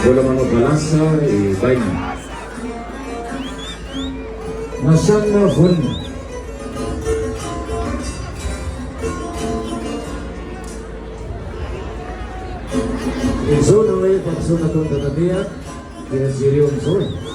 Wala mga balasa, bayi. Nasaan na hon? In zone away, pagsunod ng tatatiya, kina Sirion Zone.